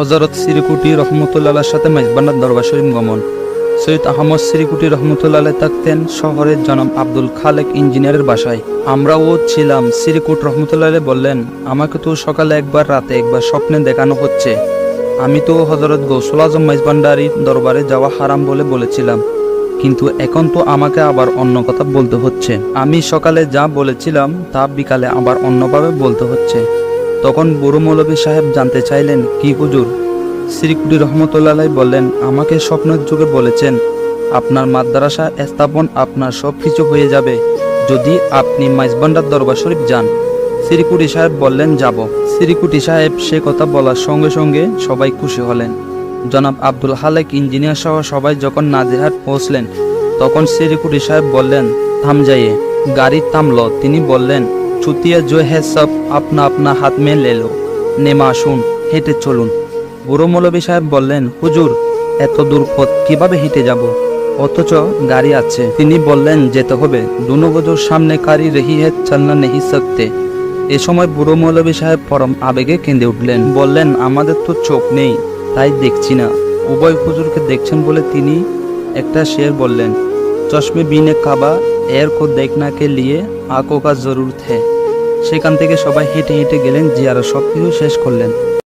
হযরত সিরিকুটি রহমতুল্লাহর সাথে মেজবান্ডার দরবার শরীফ গমন। সৈয়দ আহমদ সিরিকুটি রহমতুল্লাহ থাকতেন শহরের জনাব আব্দুল খালেক ইঞ্জিনিয়ারের বাসায়। আমরাও ছিলাম। সিরিকুট রহমতুল্লাহ বললেন, আমাকে তো সকালে একবার রাতে একবার স্বপ্নে দেখানো হচ্ছে। আমি তো হযরত গৌসুল আজম মেজবান্ডারির দরবারে যাওয়া হারাম বলে বলেছিলাম, কিন্তু এখন তো আমাকে আবার অন্য কথা বলতে হচ্ছে। আমি সকালে যা বলেছিলাম তা বিকালে আবার অন্যভাবে বলতে হচ্ছে। তখন বুড়ো মৌলভী সাহেব জানতে চাইলেন, কি হুজুর? সিরিকুটি রহমতুল্লাহ বললেন, আমাকে স্বপ্নের যুগে বলেছেন আপনার মাদ্রাসা স্থাপন আপনার সব কিছু হয়ে যাবে যদি আপনি মেজবান্ডার দরবার শরীফ যান। সিরিকুটি সাহেব বললেন, যাব। সিরিকুটি সাহেব সে কথা বলার সঙ্গে সঙ্গে সবাই খুশি হলেন। জনাব আব্দুল খালেক ইঞ্জিনিয়ার সহ সবাই যখন নাজিরহাট পৌঁছলেন তখন সিরিকুটি সাহেব বললেন, থাম যাইয়ে। গাড়ি থামল। তিনি বললেন, ছুটিয়া জো হ্যাঁ সব আপনা আপনা হাত মে লেলো, নেমে আসুন, হেঁটে চলুন। বুড়ো মৌলভী সাহেব বললেন, হুজুর এত দূর পথ কিভাবে হেঁটে যাব, অথচ গাড়ি আছে। তিনি বললেন, যেতে হবে, দুনো গজর সামনে কারি রহি হে চলনা নেহি সকতে। এ সময় বুড়ো মৌলভী সাহেব পরম আবেগে কেঁদে উঠলেন। বললেন, আমাদের তো চোখ নেই, তাই দেখছি না। উভয় হুজুরকে দেখছেন বলে তিনি একটা শের বললেন, চশমে বিনে কাবা এর কো দেখনা কে লিয়ে আঁখোं का जरूरत है। সেখান থেকে সবাই হেঁটে হেঁটে গেলেন, জিয়ারা সবকিছু শেষ করলেন।